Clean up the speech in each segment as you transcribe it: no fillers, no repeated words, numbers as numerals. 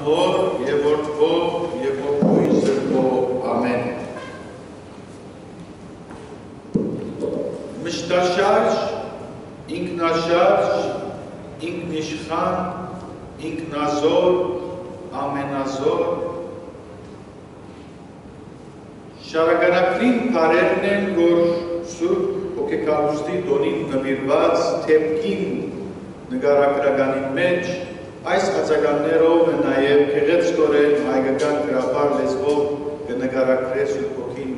Hor, Yevortvo, Yevortvo, Amen. Mishtasharj, Inknasharj, Inknishchan, Inknazor, Amenazor. Շարականակրին պարերն են, որ Սուրբ Հոգեկալուստի տոնին նվիրված թեպքին նգարակրագանի մեջ այս ածականներով նաև գեղեցկորեն հայկական գրաբար լեզվով կնգարակրե Սուրբ Հոգին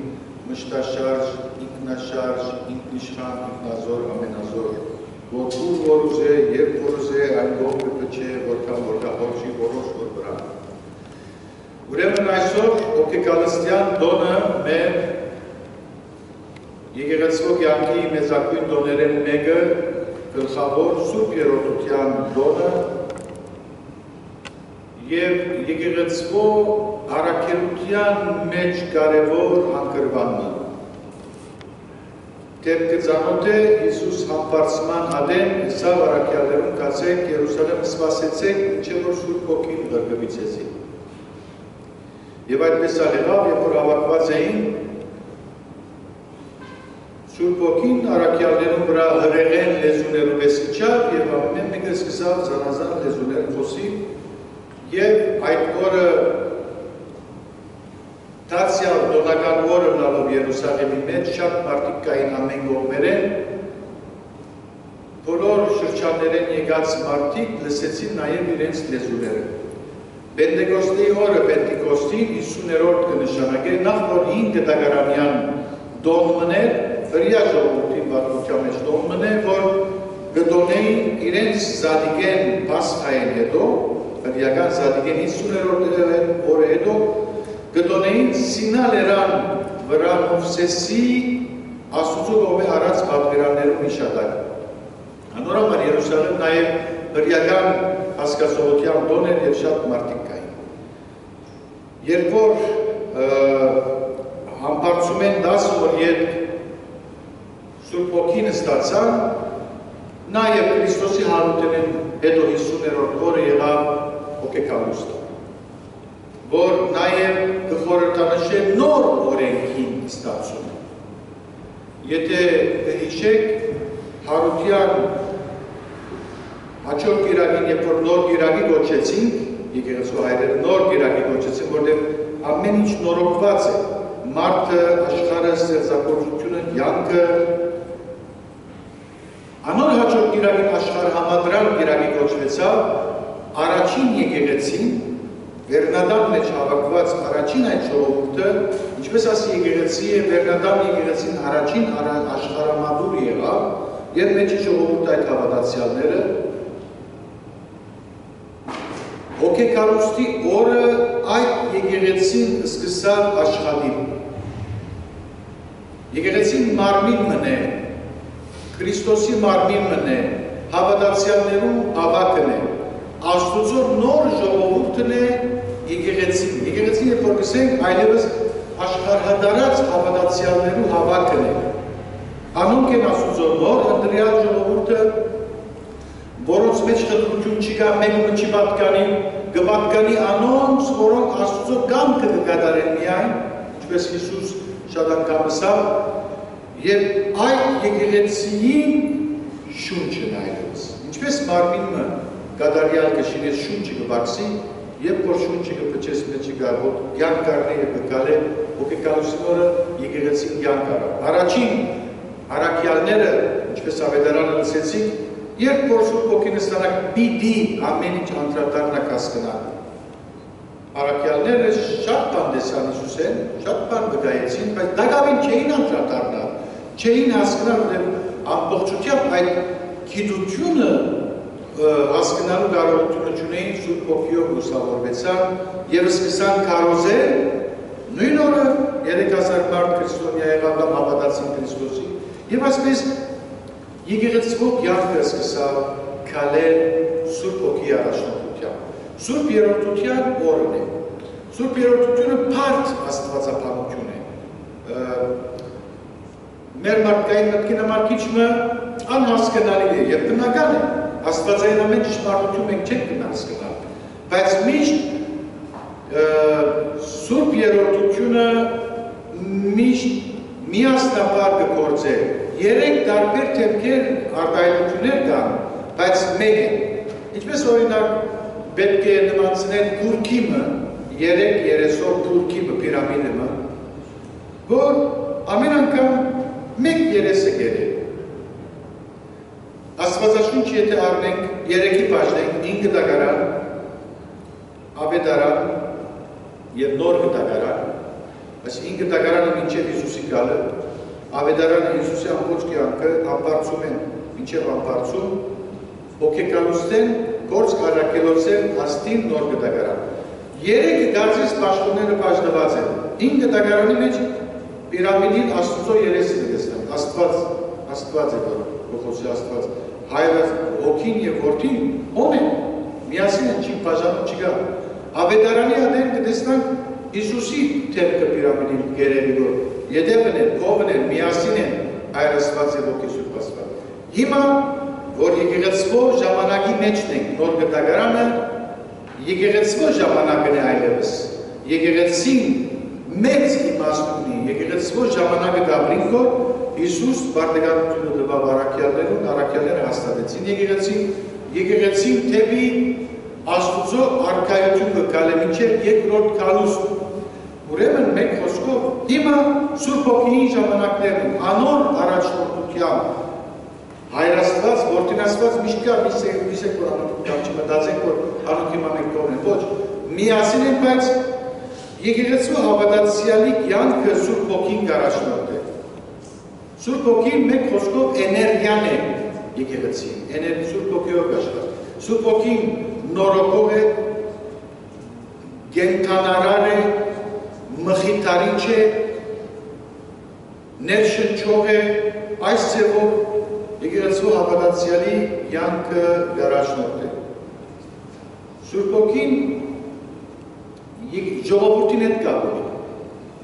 մշտաշարժ, ինքնաշարժ, ինքնիշխան, ինքնազոր, ամենազոր, որ ուր որ ուզե և որ ուզե այն գող կպչե, որքան որքահորժի որոշ որ վրա։ Ուրեմն այսօր հոգեկալստյան տոնը մեր եկեղեցվո կյանքի մեծակույն տոներեն մեկը գլխավոր Սուրբ Երրորդության տոնը և եկեղեցվո առաքելության մեջ կարևոր հանգրվանն։ Դեպքը ծանոթ է Հիսուս համբարձման հադեն սավ առաքյալներում կացեք Երուսալեմ սպասեցեք չէ որ Սուրբ Հոգին գրգվիցեցի։ Եվ այդպես աղեղավ, երբ որ հավաքված էին, Սուրբ Հոգին առաքյալներում վրա հրեղեն լեզուներով էսիչավ և ամեն մեկը սկսավ զանազան լեզուներ խոսի և այդ օրը դացյալ տոնական օրը լալով Երուսաղեմի մեջ շատ մարդիկ կային ամեն կողմերեն, բոլոր շրջաններեն եկած մարդիկ լսեցին նաև իրենց լեզուները։ Պենտեկոստի օրը Պենտեկոստին 50-րդ կնշանակե նախ որ 5 դագարանյան տոն մներ, հրյա ժողովրդին պատմության մեջ տոն մներ, որ գտոնեին իրենց Զադիգեն Պասխային հետո, հրյական Զադիգեն 50-րդ օրը հետո, գտոնեին Սինա լերան վրա Մովսեսի Աստուծո կողմէ արած պատվիրաններում հիշատակը։ Անորոմար Երուսաղեմ նաև հրյական հասկացողության տոն էր և շատ մարդիկ կային։ Երբ որ համբարձում են 10 օր ետ Սուրբ Հոգին ստացան, նաև Քրիստոսի հարութենեն հետո 50-րդ օրը եղավ հոգեկալուստը, որ նաև կխորհրդանշե նոր օրենքին ստացումը։ Եթե կհիշեք հարության հաջորդ գիրագին, երբ որ նոր գիրագի գոչեցինք, եկեղեցու հայրերը նոր գիրագի գոչեցին, որտեղ ամեն ինչ նորոգված է, մարդը, աշխարհը, ստեղծագործությունը, կյանքը, անոր հաջորդ գիրագին աշխարհ համադրյալ գիրագի գոչվեցավ, առաջին եկեղեցին, Վերնադան մեջ հավաքված առաջին այդ ժողովուրդը, ինչպես ասի եկեղեցի է, Վերնադան եկեղեցին առաջին աշխարհամատուր եղավ, և մեջի ժողովուրդ այդ հավատացյալները հոգեկալուստի օրը այդ եկեղեցին սկսավ աշխատիլ։ Եկեղեցին մարմին մնե, Քրիստոսի մարմին մնե, հավատացյալներում հավաքն է, Աստուծո նոր ժողովուրդն է եկեղեցին։ Եկեղեցին երբ որ գսենք այլևս աշխարհադարած հավատացյալներու հավաքն է։ Անոնք են Աստուծո նոր ընտրյալ ժողովուրդը, որոնց մեջ խտրություն չկա, մեկը չի պատկանի, կպատկանի անոնց, որոնք Աստուծո կամքը կկատարեն միայն, ինչպես Հիսուս շատ անգամ ասավ, և այդ եկեղեցիին շունչն այլևս։ Ինչպես մարմինը կատարյալ կշինես շունչը կվաքսի, և որ շունչը կպչես մեջի գարվոտ, կյանք կարնե և կկալե, հոգեկալուստի օրը եկեղեցին կյանք առավ։ Առաջին առաքյալները, ինչպես ավետարանը լսեցինք, երբ որ Սուրբ Հոգին ստանաք պիտի ամեն ինչ անդրադառնաք հասկանալ։ Առաքյալները շատ բան տեսան Հիսուսեն, շատ բան վկայեցին, բայց դակավին չէին անդրադառնալ, չէին հասկանալ, որ ամբողջությամբ այդ գիտությունը հասկանալու կարողությունը չունեին, Սուրբ Հոգիով լուսավորվեցան և սկսան քարոզել նույն օրը 3000 մարդ քրիստոնյա եղավ կամ հավատացին Քրիստոսին և այսպես եկեղեցվո կյանքը սկսավ քալել Սուրբ Հոգի առաջնորդությամբ։ Սուրբ Երրորդության օրն է։ Սուրբ Երրորդությունը բարդ աստվածապանություն է։ Մեր մարդկային մտքին համար քիչ անհասկանալի է և բնական է։ Աստվածային ամեն ճշմարտություն մենք չենք հասկանալ, բայց միշտ երեք տարբեր թեփքեր արտահայտություններ կան, բայց մեկ է։ Ինչպես օրինակ պետք է նմանցնել Թուրքիմը, 3-30 Թուրքիմը պիրամիդը, որ ամեն անգամ մեկ երես է գերել։ Աստվածաշունչը եթե առնենք 3-ի բաժնենք 5 դագարան, Ավետարան եւ նոր դագարան, այս 5 դագարանը մինչեւ Հիսուսի գալը, Ավետարանը Հիսուսի ամբողջ կյանքը ամբարձում են, մինչեւ ամբարձում, հոգեկանության գործ կարակելոցեն աստին նոր դագարան։ 3 գարձից պաշտոնները բաժնված են։ 5 դագարանի մեջ պիրամիդին Աստծո երեսը դեսնան, Աստված է որ Խոսի Աստված, Հայրը, Հոգին եւ Որդին ո՞ն են, միասին են, չի բաժանում չկա։ Ավետարանի ադեն կտեսնանք Հիսուսի թեփքը պիրամիդին գերելի որ յետևն են, կողմն են, միասին են Հայր Աստված եւ Հոգի Սուրբ Աստված։ Հիմա որ եկեղեցվո ժամանակի մեջն ենք, նոր գտագարանը եկեղեցվո ժամանակն է այլևս։ Եկեղեցին մեծ իմաստ ունի, եկեղեցվո ժամանակը դաբրինքով Հիսուս բարդեգանությունը տվավ առաքյալներուն, առաքյալները հաստատեցին եկեղեցին թեպի Աստուծո արքայությունը գալը մինչև երկրորդ քալուստ։ Ուրեմն մեկ խոսքով հիմա Սուրբ Հոգիի ժամանակներն անոր առաջնորդությամբ Հայր Աստված, Որդին Աստված միշտ կա, միշտ որ անոնք չմտածենք որ անոնք հիմա մենք կողմեն, ոչ, միասին են, բայց եկեղեցու հավատացյալի կյանքը Սուրբ Հոգին առաջնորդ է։ Սուրբ Հոգին մեկ խոսքով էներգիան է եկեղեցին, Սուրբ Հոգիով աշխատում։ Սուրբ Հոգին նորոգող է, գենթանարար է, մխիթարիչ է, ներշնչող է, այս ձևով եկեղեցու հավատացյալի կյանքը առաջնորդ է։ Սուրբ Հոգին ժողովրդին հետ կապ ունի։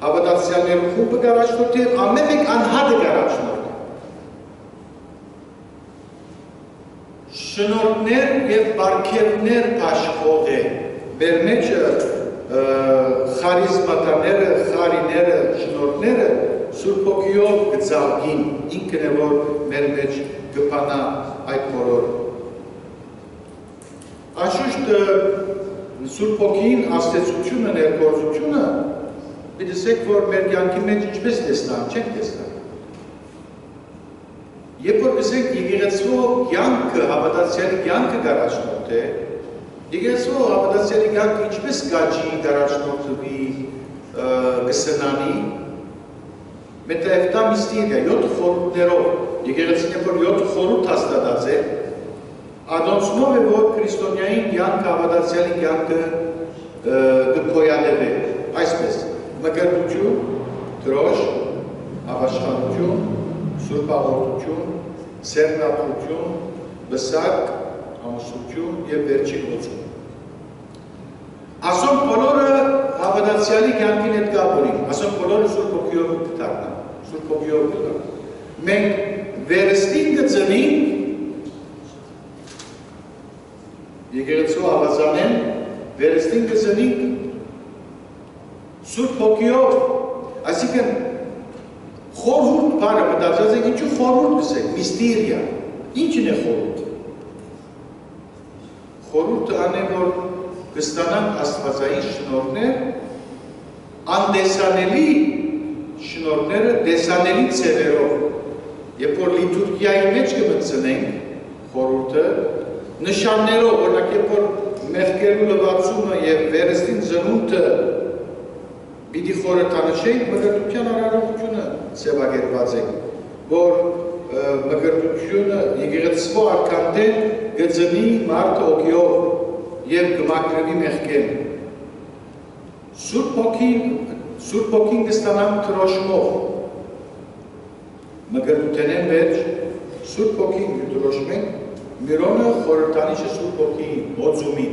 Հավատացյալներու խումբը առաջնորդ է, ամեն մեկ անհատը առաջնորդ է։ Շնորհներ եւ բարքերներ աշխող է։ Մեր մեջ խարիզմատաները, խարիները, շնորհները Սուրբ Հոգիով գծալգին, ինքն է որ մեր մեջ գպանա այդ բոլոր։ Անշուշտ Սուրբ Հոգին աստեցությունը, ներգործությունը, դեսեք, որ մեր կյանքի մեջ ինչպես տեսնանք, չենք տեսնանք։ Երբ որ գսենք եկեղեցու կյանքը, հավատացյալի կյանքը առաջնորդ է, եկեղեցու հավատացյալի կյանքը ինչպես գաջի առաջնորդվի գսնանի, Մետայևտա միստիկա, 7 խորհուրդներով, եկեղեցին է որ 7 խորհուրդ հաստատած է, Ադոնցնով է որ քրիստոնյային կյանքը, հավատացյալի կյանքը կգոյանεύե, այսպես, մկրտություն, դրոշ, ապաշխարություն, սուրբաղորդություն, սերնափություն, բսակ, ամուսություն և վերջին ոցում։ Ասոն բոլորը հավատացյալի կյանքին հետ կապ ունի, ասոն բոլորը Սուրբ Հոգիով կդառնան, Սուրբ Հոգիով կդառնան։ Մենք վերստին կծնենք, եկեղեցու ավազանեն, վերստին կծնենք Սուրբ Հոգիով, այսինքն խորհուրդ բառը մտածած եք, ինչու խորհուրդ գսեք, միստիրիա, ինչն է խորհուրդ։ Խորհուրդը ան է որ կստանանք աստվածային շնորհներ, անդեսանելի շնորհները դեսանելի ձևերով, երբ որ լիտուրգիայի մեջ կմտցնենք խորհուրդը, նշաններով, օրինակ երբ որ մեղքերու լվացումը եւ վերստին ծնունդը պիտի խորհրդանշենք, մկրտության արարողությունը ձևակերպված է, որ մկրտությունը եկեղեցու արքանդեն գծնի մարդը հոգիով և կմակրվի մեղքեն։ Սուրբ Հոգին կստանանք թրոշմող, մկրտութենեն վերջ, Սուրբ Հոգին կդրոշմենք, միրոնը խորհրդանիշը Սուրբ Հոգին, ոծումին։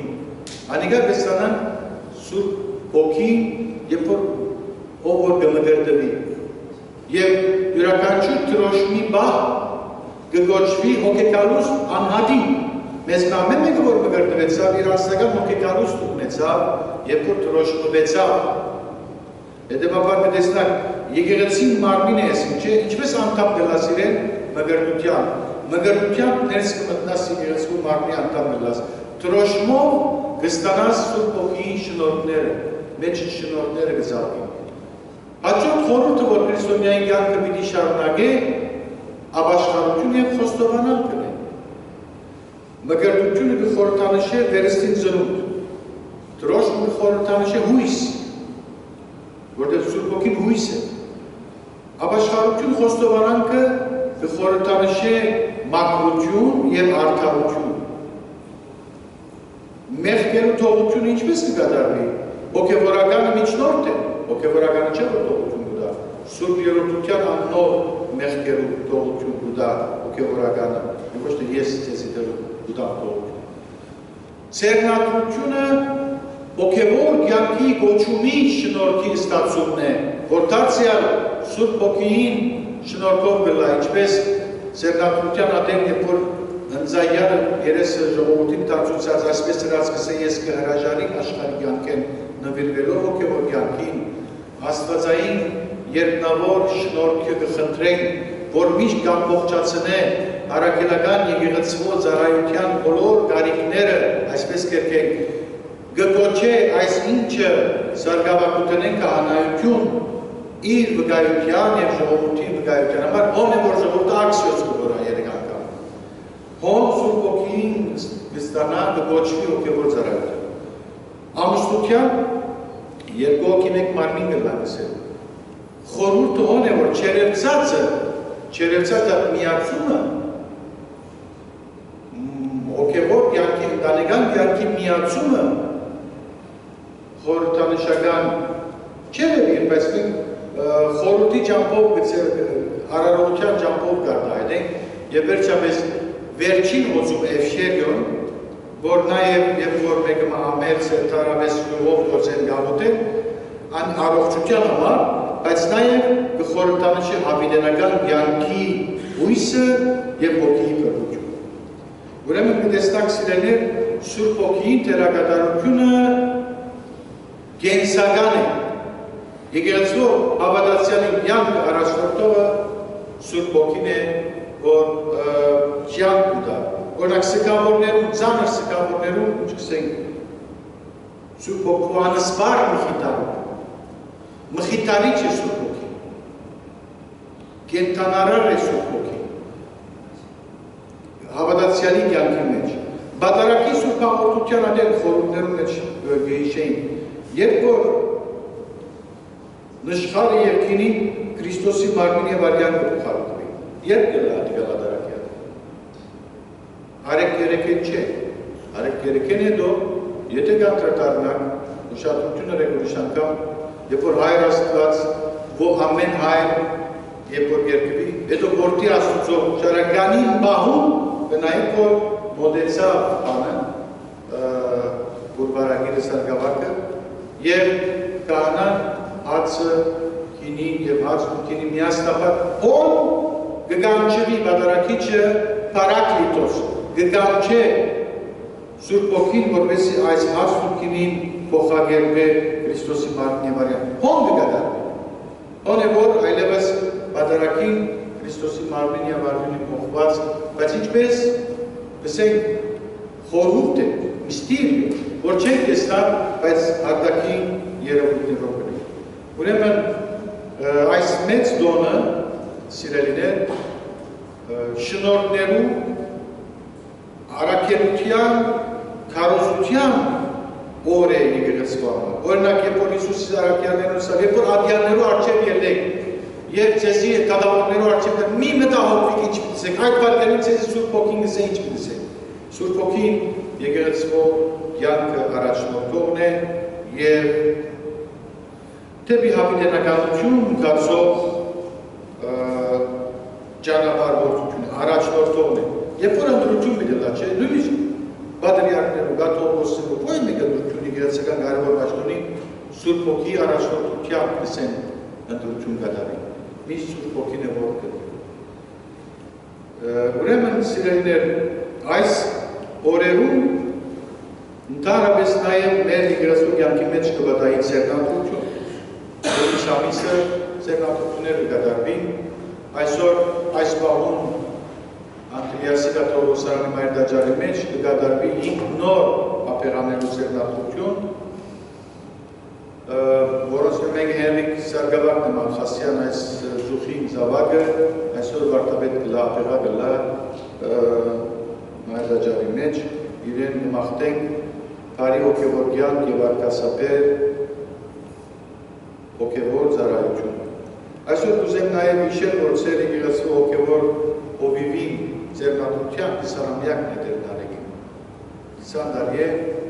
Անիկա կստանանք Սուրբ Հոգին, երբ որ ով որ կմկրտվի։ Եվ յուրաքանչյուր թրոշմի բահ կգոչվի հոգեկալուս անհատին։ Մեզ ամեն մեկը որ մկրտվեցավ, իր աստական հոգեկալուս ունեցավ, երբ որ թրոշմվեցավ։ Հետևաբար կտեսնանք եկեղեցին մարմին է ասին, չէ, ինչպես անդամ գլաս իրեն մգրտության։ Մգրտության ներս կմտնաս եկեղեցու մարմնի անդամ գլաս։ Տրոշմով կստանաս Սուրբ Հոգիի շնորհները, մեջ շնորհները կզատի։ Հաջորդ խորհուրդը, որ քրիստոնյայի կյանքը պիտի շարունակե, ապաշխարություն եւ խոստովանալ կլինի։ Մգրտությունը կխորհրդանշե վերստին ծնունդ։ Տրոշմը կխորհրդանշե հույս, որտեղ Սուրբ Հոգին հույս է։ Ապաշխարություն խոստովանանքը կխորհրդանշե մաքրություն եւ արդարություն։ Մեղքերու թողությունը ինչպես կկատարվի։ Հոգևորականը միջնորդ է, հոգևորականը չէ որ թողություն կտա։ Սուրբ երրորդության աննոր մեղքերու թողություն կտա հոգևորականը, ոչ թե ես ցեզի կտամ թողություն։ Ցերնատությունը հոգևոր կյանքի գոչումի շնորհքի ստացումն է, որ դարձյալ Սուրբ Հոգիին շնորհքով գլա, ինչպես ցերնատության ադեն երբ որ Ընձայանը երեսը ժողովրդին դարձուցած այսպես հրացկս է ես կհրաժարի աշխարհի կյանքեն նվիրվելով հոգևոր կյանքին, աստվածային երկնավոր շնորհքը կխնդրեն, որ միշտ կամբողջացնե առաքելական եկեղեցվո ծառայության բոլոր կարիքները, այսպես կերկենք, գկոչե այս ինչը սարգավակութենեն կահանայություն իր վկայության եւ ժողովրդի վկայության համար, ով է որ ժողովուրդը աքսիոս կգորա երեք անգամ։ Հոն Սուրբ Հոգին կստանա կգոչվի հոգևոր ծառայություն։ Ամուսնության երկու հոգի մեկ մարմին կլանսել։ Խորհուրդը ո՞ն է որ չերևցածը միացումը հոգևոր կյանքի ընտանեկան կյանքի միացումը խորհրդանշական չէ դեպի, բայց մենք խորհրդի ճամփով արարողության ճամփով կարտահայտենք եւ վերջապես վերջին օծում Էֆշերիոն, որ նաև երբ որ մեկը ամերց տարավես յուղով գործեն գաղութեն, ան առողջության համար, բայց նաև կխորհրդանշի հավիտենական կյանքի հույսը եւ հոգիի կրթություն։ Ուրեմն կտեսնանք սիրելիներ, Սուրբ Հոգիի դերակատարությունը կենսական է։ Եկեղեցու հավատացյալի կյանքը առաջնորդողը Սուրբ Հոգին է, որ կյանք ուտա։ Օրինակ սգավորներում, ծանր սգավորներում, չկսենք, Սուրբ Հոգու անսպար մխիտարում։ Մխիտարիչ է Սուրբ Հոգին։ Կենթանարար է Սուրբ Հոգին։ Հավատացյալի կյանքի մեջ։ Բադարակի Սուրբ հաղորդության ադեն խորհուրդներում մեջ գեիշեին, երբ որ նշխարը երկինի Քրիստոսի մարմին եւ արյան կփոխարինվի։ Երբ գլա Բադարակի ադեն։ Արեք երեկեն չէ։ Արեք երեկեն հետո, եթե կանդրադառնանք ուշադրությունը ուրիշ անգամ, երբ որ Հայր Աստված, որ ամեն հայր, երբ որ երկրի, հետո գործի Աստծո շարականին բահում, կնայեք որ մոտեցավ բանը, Գուրբարագիրը սարգավակը, եւ կահանան հացը, հինին եւ հացմունքինի միասնապատ, ով կգանչվի Բադարակիչը Պարակլիտոս, կգանչե Սուրբ Հոգին, որպեսզի այս հացմունքինին փոխագերբե Քրիստոսի մարմին եւ արյան։ Հոն կգադարվի։ Հոն է որ այլևս Բադարակին Քրիստոսի մարմին եւ արյունի փոխված, բայց ինչպես ասենք խորհուրդ է, միստիր, որ չենք տեսնա, բայց արտաքին երևույթներով կլինի։ Ուրեմն այս մեծ դոնը, սիրելիներ, շնորհներու առաքելության, քարոզության օր է եկեղեցվանը։ Օրինակ, երբ որ Հիսուսի առաքյալներն ասավ, երբ որ ադյաններու առջև ելեք, եւ ցեզի կադավորներու առջև մի մտահոգվիկ ինչ պիտի այդ բարձրին ցեզի Սուրբ Հոգին գսե ինչ պիտի։ Սուրբ Հոգին եկեղեցվո կյանքը առաջնորդողն է եւ դեպի հավիտենականություն գացող ճանապարհորդություն առաջնորդողն է։ Երբ որ ընդրություն միտելա, չէ, նույնիսկ բադրիարքներու, գաթողիկոսներու, ոյ մեկ ընդրություն եկեղեցական կարևոր պաշտոնի Սուրբ Հոգի առաջնորդությամբ կսեն ընդրություն կատարի։ Միշտ Սուրբ Հոգին է որ կդի։ Ուրեմն սիրելիներ, այս օրերում ընդհանրապես նաև մեր եկեղեցու կյանքի մեջ կվտայի ցերնատություն, որ ամիսը ձեռնատվությունները կդարվին, այսօր այս պահուն Անտիլիասի կաթողիկոսարանի մայրդաջարի մեջ կդարվի 5 նոր ապեղանելու ձեռնատվություն, որոնց մենք Հենրիկ Սարգսակյանն եմ Ալխասյան այս զուխին զավակը, այսօր վարդապետ գլա ապեղա գլա մայրդաջարի մեջ, իրեն մաղթենք բարի հոգևոր կյանք և արկասապեր հոգևոր ծառայություն։ Այսօր կուզեմ նաև հիշել, որ ծեր եկեղեցու հոգևոր հովիվին ձեռնատվության 20-ամյակն է դեր տարեկին։ 20 տարի է,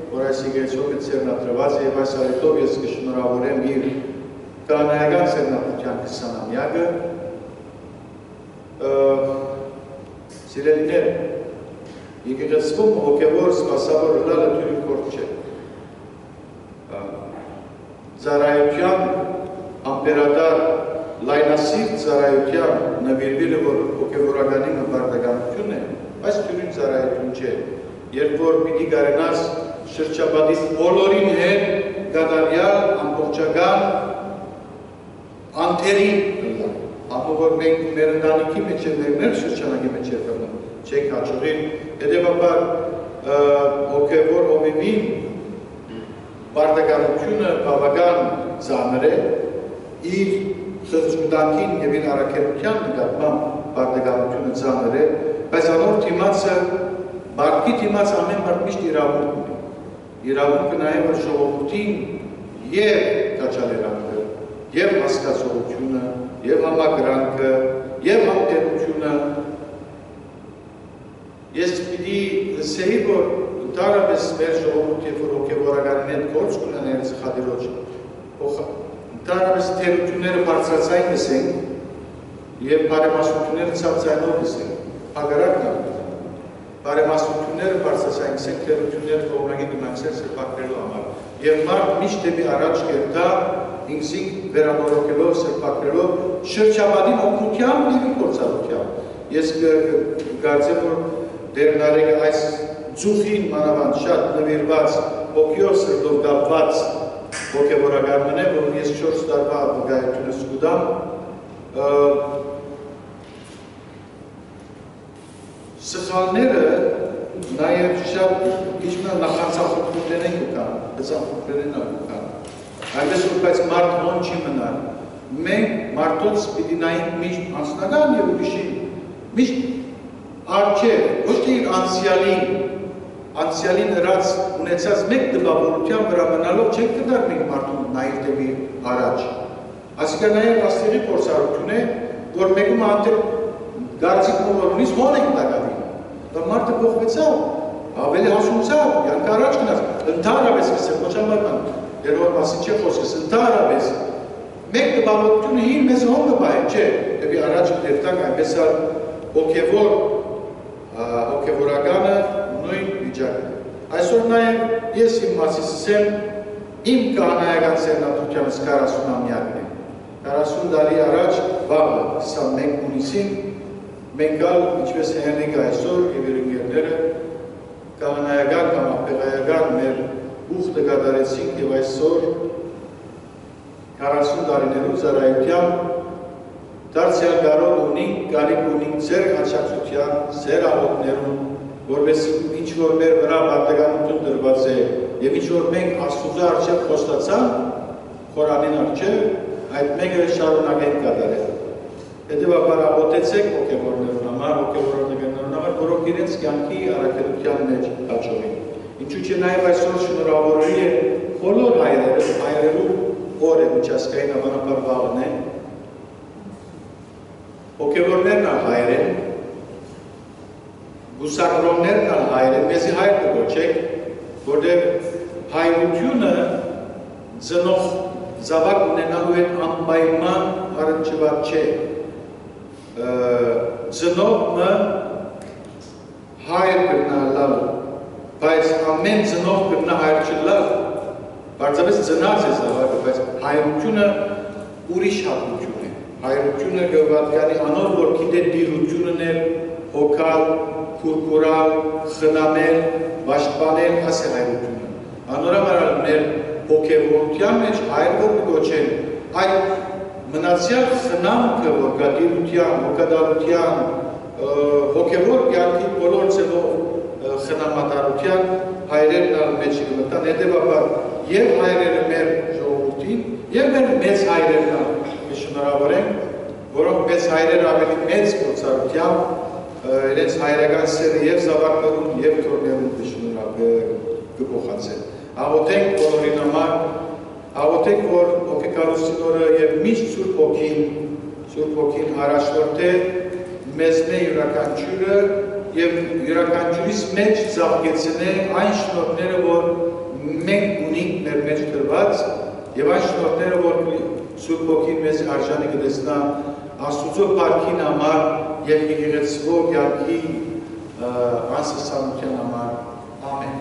որ այս եկեղեցու հետ ձեռնադրված է, և այս առիթով ես կշնորհավորեմ իր քահանայական ձեռնատվության 20-ամյակը։ Սիրելիներ, եկեղեցվում հոգևոր սպասավոր լալը թույլ կորդ չէ։ Ծառայության ամպերադար լայնասիրտ ծառայության նվիրվելը, որ հոգևորականի մբարտականություն է, այս թյուրին ծառայություն չէ, երբ որ պիտի կարենաս շրջապատից բոլորին հետ կատարյալ ամբողջական անթերի կլա, ապա որ մենք մեր ընտանիքի մեջ և մեր շրջանակի մեջ է կլա, չենք հաճողին, հետևաբար հոգևոր հովիվին բարտականությունը բավական ծանր է, իր խղճուտանքին և իր առաքելության նկատմամբ բարտականությունը ծանր է, բայց անոր թիմացը, բարտքի թիմաց ամեն մարդ միշտ իրավունք ունի։ Իրավունքը նաև որ ժողովրդին և կաչալերանքը, և հասկացողությունը, և համակրանքը, և համտերությունը։ Ես պիտի լսեի, որ ընդհանրապես մեր ժողովուրդ, երբ որ հոգևորականին հետ գործ կունենա ծխադիրոջ, ընդհանրապես թերությունները բարձրացային լսենք և բարեմասությունները ցավձայնով լսենք, հակառակն է։ Բարեմասությունները բարձրացային լսենք, թերությունները կողմնակի գնացել սրբակրելու համար։ Եվ մարդ միշտ դեպի առաջ կերտա, ինքսինք վերանորոգելով, սրբակրելով, շրջապատին օգնությամբ և գործառությամբ։ Ես կարծեմ, որ դեր նարեկը այս ձուխին մանավանդ շատ նվիրված, հոգիով սրտով կապված հոգևորականն է, որ ես 4 տարվա վկայությունս կուտամ, սխալները նաև շատ իջմա նախանցախոքումներ են կուկան, բծախոքներ են կուկան, այնպես որ բայց մարդ հոն չի մնար, մենք մարդոց պիտի նայինք միշտ անձնական և ուրիշին, միշտ արջև, ոչ թե իր անցյալին հրած ունեցած մեկ դպավորության վրա մնալով չենք կդարմենք մարդուն նայր դեպի առաջ։ Այսինքն նաև աստեղի փորձառություն է, որ մեկում անտեր գարցիկն որ ունիս հոն եք տակավին։ Դա մարդը փոխվեցավ, ավելի հասունցավ, յանք առաջ գնաց, ընդհանրապես կսեմ, ոչ ամարման, երոր մասին չէ խոսքս, ընդհանրապես մեկ դպավորությունը հին մեզ հոն կպահել, չէ, դեպի առաջ կդերտանք այնպես հոգևորականը նույն վիճակն է։ Այսօր նաև ես իմ մասից ասեմ, իմ քահանայական ձեռնատվությանս 40-ամյակն է։ 40 տարի առաջ վաղը 21 հունիսին մենք գալ, ինչպես Հենրիկ այսօր և իր ընկերները քահանայական կամ ապեղայական մեր ուխտը կատարեցինք և այսօր 40 տարիներու ծառայությամբ դարձյալ կարող ունենք, կարիք ունենք ձեր աջակցության, ձեր աղոթներուն, որպես ինչ-որ մեր վրա բարտականություն դրված է և ինչ-որ մենք Աստուծո առջև խոստացան, խորանին առջև, այդ մեկը շարունակենք կատարել։ Հետևաբար աղոթեցեք հոգևորներուն համար, հոգևորներուն համար, որոնք իրենց կյանքի առաքելության մեջ հաջողին։ Ինչու՞ չէ նաև այսօր շնորհավորելի է բոլոր հայրերու օր է միջազգային հավանաբար վաղն է, հոգևորներն ալ հայր են, գուսակրոններն ալ հայր են, մեզի հայր կգոչեք, որտեղ հայրությունը ծնող զավակ ունենալու հետ անպայման առնչված չէ։ Ծնողը հայր կգնալալ, բայց ամեն ծնող կգնա հայր չլալ, բարձապես ծնած է զավակը, բայց հայրությունը ուրիշ հատկություն է։ Հայրությունը գվատկանի անոր, որ գիտե դիրությունն է, հոգալ, քուրքուրալ, խնամել, պաշտպանել, աս է հայրությունը։ Անորամարալ մեր հոգևորության մեջ հայր որ կգոչեն, այդ մնացյալ խնամքը, որ գադիրության, հոգադարության, հոգևոր կյանքի բոլոր ձևով խնամատարության հայրերն ալ մեջ գտան, հետևաբար եւ հայրերը մեր ժողովրդին եւ մեր մեծ հայրերն ալ շնորհավորենք, որոնք մեծ հայրերը ավելի մեծ փորձառությամբ իրենց հայրական սերը եւ զավակներուն եւ թորներուն կփոխանցեն։ Աղոթենք բոլորին համար, աղոթենք, որ հոգեկարության օրը եւ միշտ Սուրբ Հոգին առաջնորդե մեզ յուրաքանչյուրը եւ յուրաքանչյուրիս մեջ զարգացնե այն շնորհները, որ մենք ունենք մեր մեջ դրված եւ այն շնորհները, որ Սուրբ Հոգին մեզ արժանի կտեսնա Աստուծո բարքին համար եւ եկեղեցվո կյանքի անսասանության համար։ Ամեն։